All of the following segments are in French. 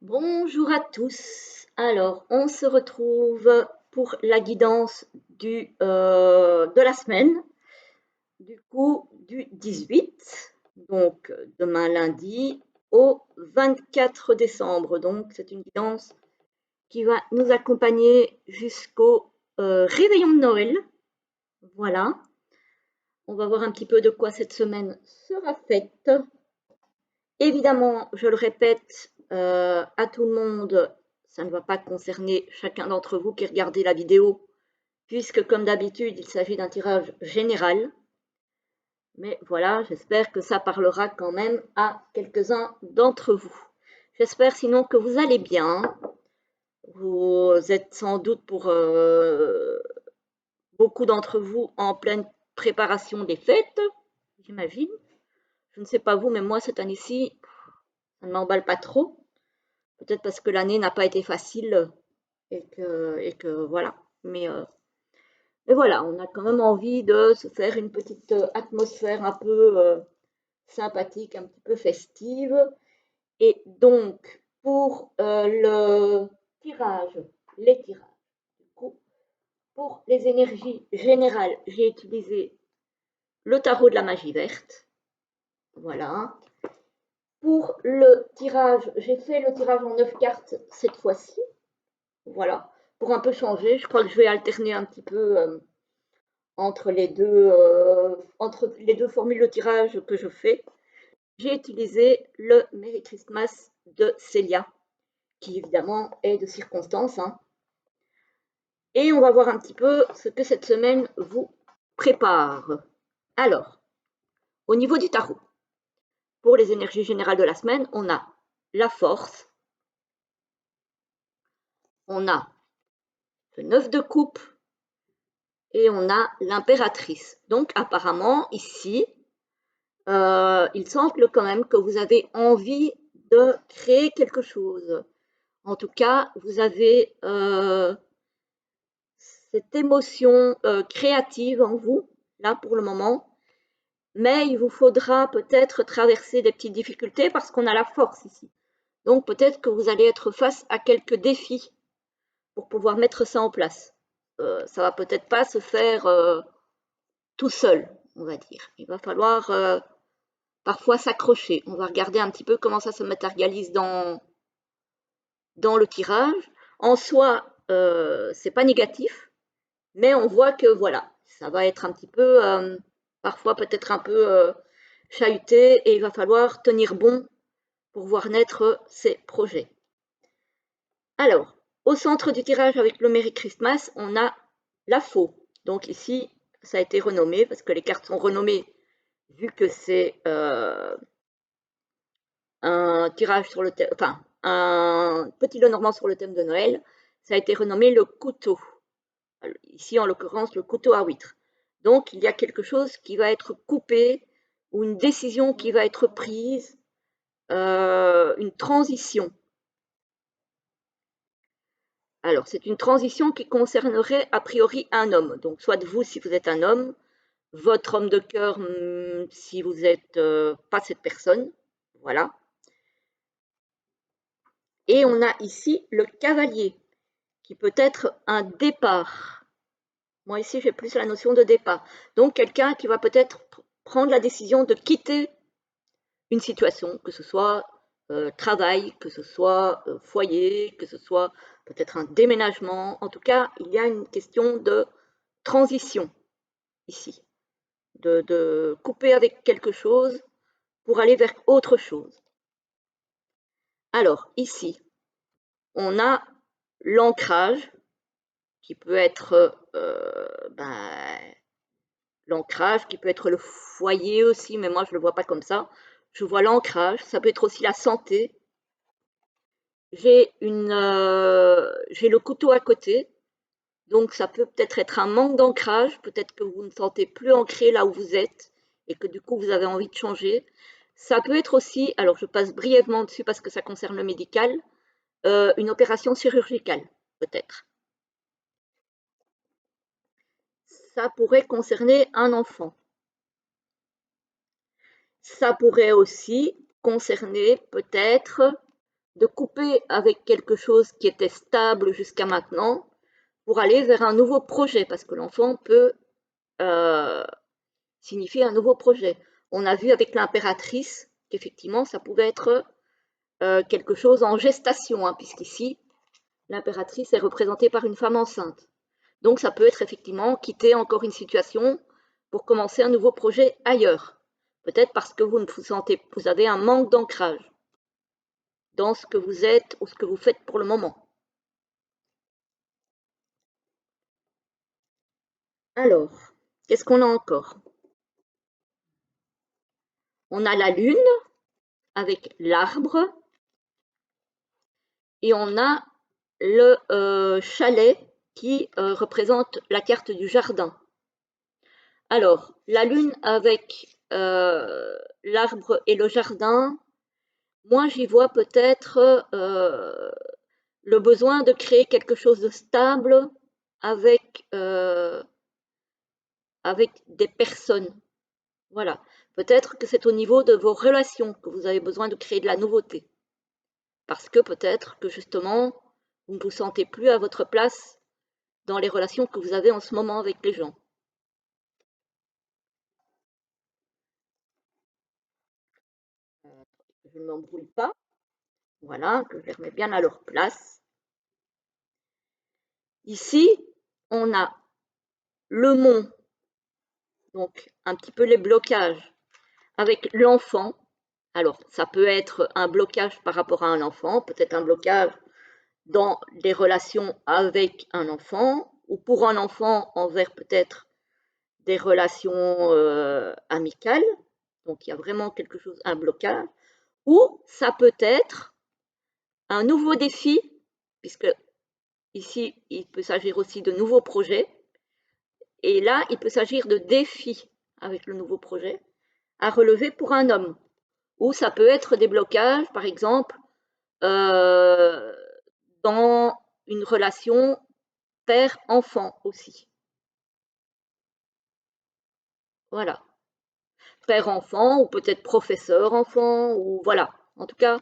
Bonjour à tous. Alors, on se retrouve pour la guidance de la semaine, du coup du 18, donc demain lundi au 24 décembre. Donc, c'est une guidance qui va nous accompagner jusqu'au réveillon de Noël. Voilà. On va voir un petit peu de quoi cette semaine sera faite. Évidemment, je le répète à tout le monde, ça ne va pas concerner chacun d'entre vous qui regardez la vidéo, puisque comme d'habitude, il s'agit d'un tirage général. Mais voilà, j'espère que ça parlera quand même à quelques-uns d'entre vous. J'espère sinon que vous allez bien. Vous êtes sans doute pour beaucoup d'entre vous en pleine préparation des fêtes, j'imagine. Je ne sais pas vous, mais moi cette année-ci, ça ne m'emballe pas trop. Peut-être parce que l'année n'a pas été facile et que voilà. Mais voilà, on a quand même envie de se faire une petite atmosphère un peu sympathique, un petit peu festive. Et donc, pour le tirage, les tirages, du coup, pour les énergies générales, j'ai utilisé le tarot de la magie verte. Voilà. Pour le tirage, j'ai fait le tirage en 9 cartes cette fois-ci. Voilà, pour un peu changer, je crois que je vais alterner un petit peu entre les deux formules de tirage que je fais. J'ai utilisé le Merry Christmas de Célia, qui évidemment est de circonstance, hein. Et on va voir un petit peu ce que cette semaine vous prépare. Alors, au niveau du tarot, pour les énergies générales de la semaine, on a la force, on a le 9 de coupe et on a l'impératrice. Donc apparemment, ici, il semble quand même que vous avez envie de créer quelque chose. En tout cas, vous avez cette émotion créative en vous, là pour le moment, mais il vous faudra peut-être traverser des petites difficultés parce qu'on a la force ici. Donc peut-être que vous allez être face à quelques défis pour pouvoir mettre ça en place. Ça va peut-être pas se faire tout seul, on va dire. Il va falloir parfois s'accrocher. On va regarder un petit peu comment ça se matérialise dans le tirage. En soi, c'est pas négatif, mais on voit que voilà, ça va être un petit peu, parfois peut-être un peu chahuté et il va falloir tenir bon pour voir naître ces projets. Alors, au centre du tirage avec le Merry Christmas, on a la faux. Donc ici, ça a été renommé parce que les cartes sont renommées vu que c'est un tirage sur le thème, enfin, un petit Lenormand sur le thème de Noël. Ça a été renommé le couteau. Ici, en l'occurrence, le couteau à huître. Donc, il y a quelque chose qui va être coupé ou une décision qui va être prise, une transition. Alors, c'est une transition qui concernerait a priori un homme. Donc, soit vous si vous êtes un homme, votre homme de cœur si vous n'êtes pas cette personne. Voilà. Et on a ici le cavalier, qui peut être un départ. Moi, ici, j'ai plus la notion de départ. Donc, quelqu'un qui va peut-être prendre la décision de quitter une situation, que ce soit travail, que ce soit foyer, que ce soit peut-être un déménagement. En tout cas, il y a une question de transition ici, de couper avec quelque chose pour aller vers autre chose. Alors, ici, on a l'ancrage qui peut être l'ancrage, qui peut être le foyer aussi, mais moi je ne le vois pas comme ça. Je vois l'ancrage, ça peut être aussi la santé. J'ai le couteau à côté, donc ça peut peut-être être un manque d'ancrage, peut-être que vous ne sentez plus ancré là où vous êtes et que du coup vous avez envie de changer. Ça peut être aussi, alors je passe brièvement dessus parce que ça concerne le médical, une opération chirurgicale, peut-être. Ça pourrait concerner un enfant. Ça pourrait aussi concerner peut-être de couper avec quelque chose qui était stable jusqu'à maintenant pour aller vers un nouveau projet, parce que l'enfant peut signifier un nouveau projet. On a vu avec l'impératrice qu'effectivement, ça pouvait être quelque chose en gestation, hein, puisqu'ici, l'impératrice est représentée par une femme enceinte. Donc, ça peut être effectivement quitter encore une situation pour commencer un nouveau projet ailleurs. Peut-être parce que vous ne vous sentez, vous avez un manque d'ancrage dans ce que vous êtes ou ce que vous faites pour le moment. Alors, qu'est-ce qu'on a encore? On a la lune avec l'arbre et on a le chalet qui représente la carte du jardin. Alors, la lune avec l'arbre et le jardin, moi j'y vois peut-être le besoin de créer quelque chose de stable avec, avec des personnes. Voilà. Peut-être que c'est au niveau de vos relations que vous avez besoin de créer de la nouveauté. Parce que peut-être que justement, vous ne vous sentez plus à votre place dans les relations que vous avez en ce moment avec les gens. Je ne m'embrouille pas. Voilà, que je les remets bien à leur place. Ici, on a le mont, donc un petit peu les blocages avec l'enfant. Alors, ça peut être un blocage par rapport à un enfant, peut-être un blocage dans les relations avec un enfant, ou pour un enfant envers peut-être des relations amicales. Donc, il y a vraiment quelque chose, un blocage. Ou ça peut être un nouveau défi, puisque ici, il peut s'agir aussi de nouveaux projets. Et là, il peut s'agir de défis avec le nouveau projet à relever pour un homme. Ou ça peut être des blocages, par exemple, dans une relation père-enfant aussi. Voilà. Père-enfant, ou peut-être professeur-enfant, ou voilà. En tout cas,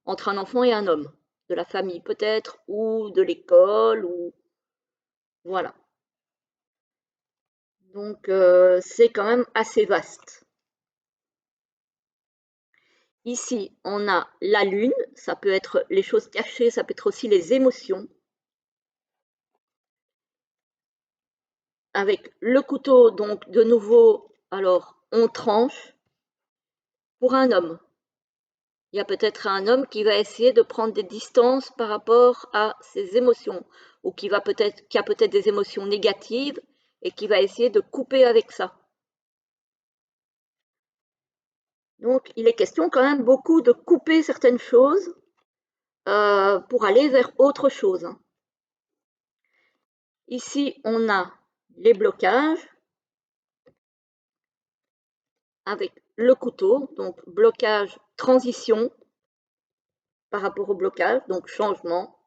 entre un enfant et un homme. De la famille peut-être, ou de l'école, ou voilà. Donc, c'est quand même assez vaste. Ici, on a la lune, ça peut être les choses cachées, ça peut être aussi les émotions. Avec le couteau, donc de nouveau, alors on tranche pour un homme. Il y a peut-être un homme qui va essayer de prendre des distances par rapport à ses émotions, ou qui a peut-être des émotions négatives et qui va essayer de couper avec ça. Donc, il est question quand même beaucoup de couper certaines choses pour aller vers autre chose. Ici, on a les blocages avec le couteau, donc blocage, transition par rapport au blocage, donc changement.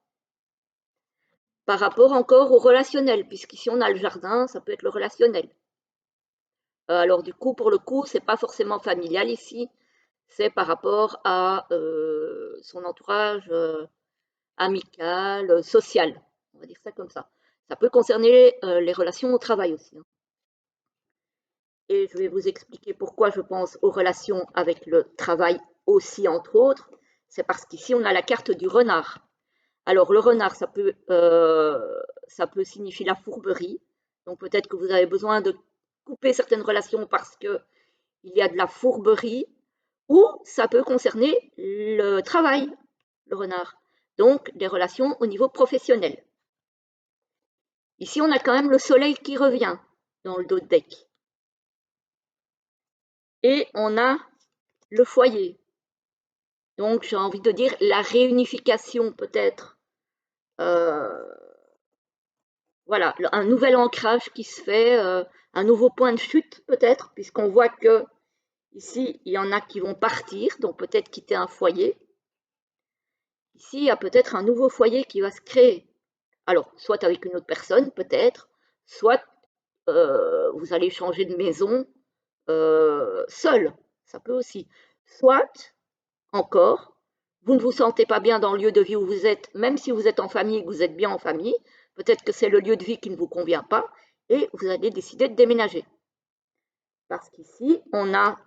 Par rapport encore au relationnel, puisqu'ici on a le jardin, ça peut être le relationnel. Alors du coup, pour le coup, c'est pas forcément familial ici, c'est par rapport à son entourage amical, social, on va dire ça comme ça. Ça peut concerner les relations au travail aussi, hein. Et je vais vous expliquer pourquoi je pense aux relations avec le travail aussi, entre autres. C'est parce qu'ici, on a la carte du renard. Alors, le renard, ça peut signifier la fourberie. Donc, peut-être que vous avez besoin de couper certaines relations parce qu'il y a de la fourberie. Ou ça peut concerner le travail, le renard. Donc, des relations au niveau professionnel. Ici, on a quand même le soleil qui revient dans le dos de deck. Et on a le foyer. Donc, j'ai envie de dire la réunification peut-être. Voilà, un nouvel ancrage qui se fait, un nouveau point de chute peut-être, puisqu'on voit que ici, il y en a qui vont partir, donc peut-être quitter un foyer. Ici, il y a peut-être un nouveau foyer qui va se créer. Alors, soit avec une autre personne, peut-être, soit vous allez changer de maison seul, ça peut aussi. Soit, encore, vous ne vous sentez pas bien dans le lieu de vie où vous êtes, même si vous êtes en famille et que vous êtes bien en famille, peut-être que c'est le lieu de vie qui ne vous convient pas et vous allez décider de déménager. Parce qu'ici, on a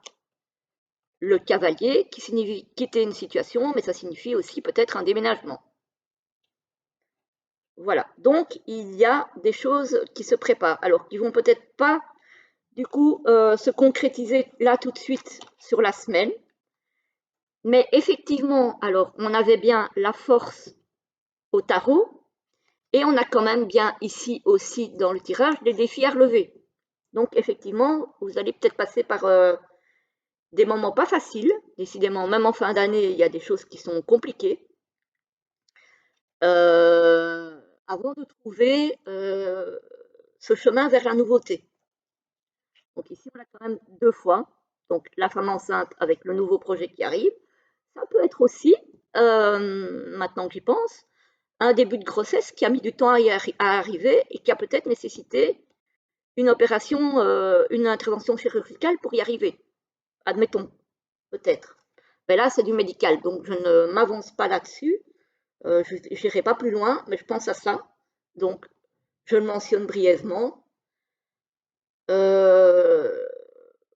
le cavalier qui signifie quitter une situation, mais ça signifie aussi peut-être un déménagement. Voilà, donc il y a des choses qui se préparent, alors qui vont peut-être pas du coup se concrétiser là tout de suite sur la semaine, mais effectivement, alors on avait bien la force au tarot, et on a quand même bien ici aussi dans le tirage des défis à relever. Donc effectivement, vous allez peut-être passer par des moments pas faciles, décidément, même en fin d'année, il y a des choses qui sont compliquées, avant de trouver ce chemin vers la nouveauté. Donc ici, on a quand même 2 fois, donc la femme enceinte avec le nouveau projet qui arrive. Ça peut être aussi, maintenant que j'y pense, un début de grossesse qui a mis du temps à arriver et qui a peut-être nécessité une opération, une intervention chirurgicale pour y arriver. Admettons, peut-être. Mais là, c'est du médical, donc je ne m'avance pas là-dessus. Je n'irai pas plus loin, mais je pense à ça. Donc, je le mentionne brièvement.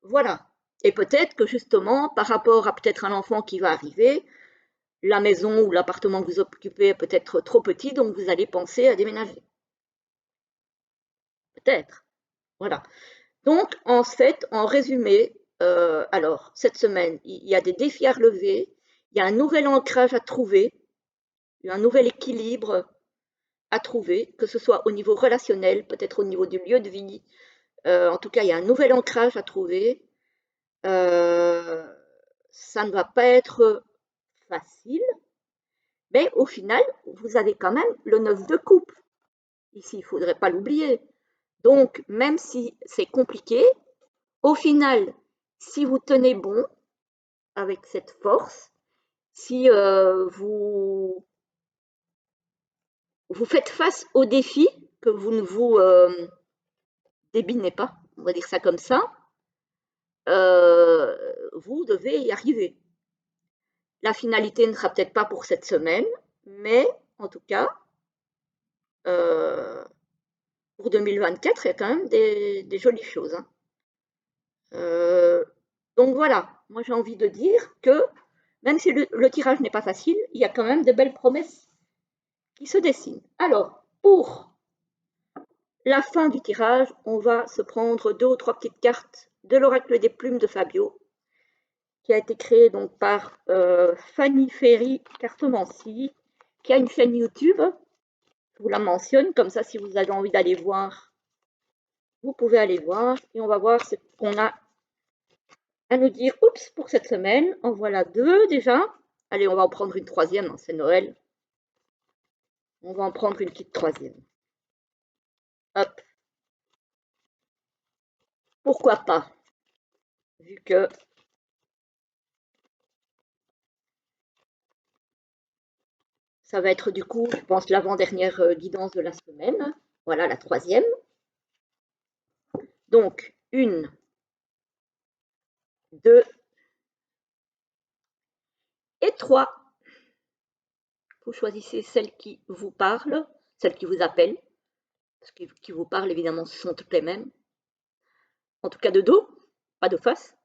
Voilà. Et peut-être que justement, par rapport à peut-être un enfant qui va arriver, la maison ou l'appartement que vous occupez est peut-être trop petit, donc vous allez penser à déménager. Peut-être. Voilà. Donc, en fait, en résumé, alors, cette semaine, il y a des défis à relever, il y a un nouvel ancrage à trouver, un nouvel équilibre à trouver, que ce soit au niveau relationnel, peut-être au niveau du lieu de vie. En tout cas, il y a un nouvel ancrage à trouver. Ça ne va pas être facile, mais au final, vous avez quand même le 9 de coupe. Ici, il ne faudrait pas l'oublier. Donc, même si c'est compliqué, au final, si vous tenez bon avec cette force, si vous faites face aux défis, que vous ne vous débinez pas, on va dire ça comme ça, vous devez y arriver. La finalité ne sera peut-être pas pour cette semaine, mais en tout cas, pour 2024, il y a quand même des jolies choses. Hein. Donc voilà, moi j'ai envie de dire que même si le tirage n'est pas facile, il y a quand même de belles promesses qui se dessinent. Alors, pour la fin du tirage, on va se prendre 2 ou 3 petites cartes de l'oracle des plumes de Fabio, qui a été créé donc par Fanny Ferry Cartomancie, qui a une chaîne YouTube. Je vous la mentionne, comme ça si vous avez envie d'aller voir, vous pouvez aller voir. Et on va voir ce qu'on a à nous dire. Oups, pour cette semaine, en voilà 2 déjà. Allez, on va en prendre une troisième, hein, c'est Noël. On va en prendre une petite troisième. Hop. Pourquoi pas, vu que ça va être du coup, je pense, l'avant-dernière guidance de la semaine. Voilà la troisième. Donc, 1, 2 et 3. Vous choisissez celle qui vous parle, celle qui vous appelle. Parce que qui vous parle, évidemment, ce sont toutes les mêmes. En tout cas de dos, pas de face.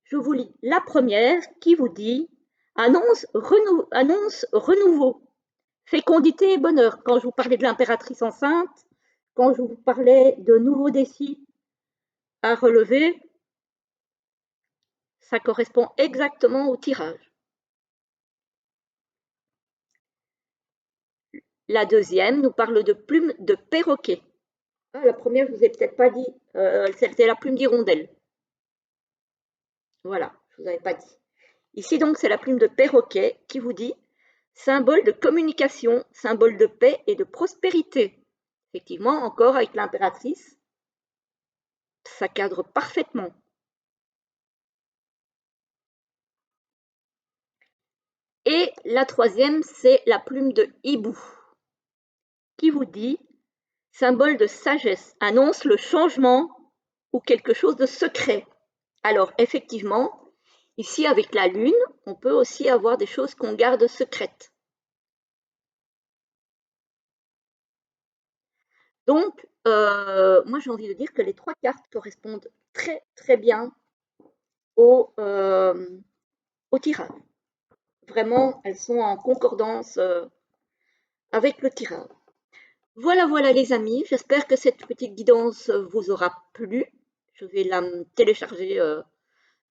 Je vous lis la première qui vous dit annonce renouveau, fécondité et bonheur. Quand je vous parlais de l'impératrice enceinte, quand je vous parlais de nouveaux défis à relever, ça correspond exactement au tirage. La deuxième nous parle de plume de perroquet. Ah, la première, je ne vous ai peut-être pas dit, c'était la plume d'hirondelle. Voilà, je ne vous avais pas dit. Ici donc, c'est la plume de perroquet qui vous dit symbole de communication, symbole de paix et de prospérité. Effectivement, encore avec l'impératrice, ça cadre parfaitement. Et la troisième, c'est la plume de hibou qui vous dit symbole de sagesse, annonce le changement ou quelque chose de secret. Alors, effectivement, Ici, avec la lune, on peut aussi avoir des choses qu'on garde secrètes. Donc, moi, j'ai envie de dire que les 3 cartes correspondent très, très bien au, au tirage. Vraiment, elles sont en concordance avec le tirage. Voilà, voilà les amis, j'espère que cette petite guidance vous aura plu. Je vais la télécharger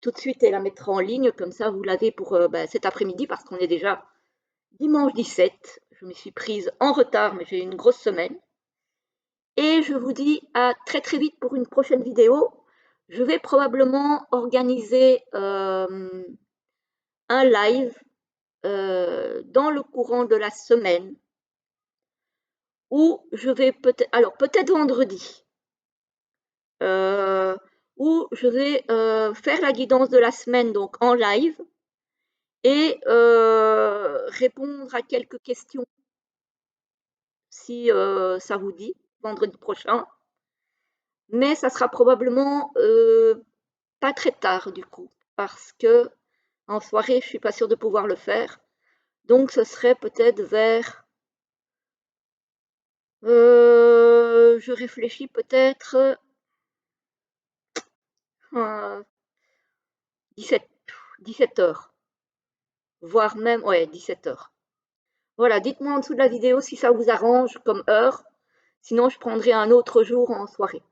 tout de suite et la mettre en ligne, comme ça vous l'avez pour cet après-midi parce qu'on est déjà dimanche 17. Je me suis prise en retard, mais j'ai eu une grosse semaine. Et je vous dis à très très vite pour une prochaine vidéo. Je vais probablement organiser un live dans le courant de la semaine où je vais peut-être, alors peut-être vendredi, euh, où je vais faire la guidance de la semaine donc en live et répondre à quelques questions si ça vous dit vendredi prochain. Mais ça sera probablement pas très tard du coup, parce que en soirée, je suis pas sûre de pouvoir le faire. Donc, ce serait peut-être vers, je réfléchis peut-être 17, 17 heures, voire même, ouais, 17 heures. Voilà, dites-moi en dessous de la vidéo si ça vous arrange comme heure. Sinon, je prendrai un autre jour en soirée.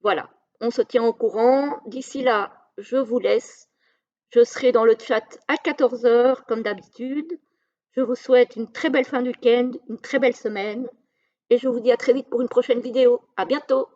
Voilà, on se tient au courant. D'ici là, je vous laisse. Je serai dans le chat à 14 heures, comme d'habitude. Je vous souhaite une très belle fin de week-end, une très belle semaine. Et je vous dis à très vite pour une prochaine vidéo. À bientôt!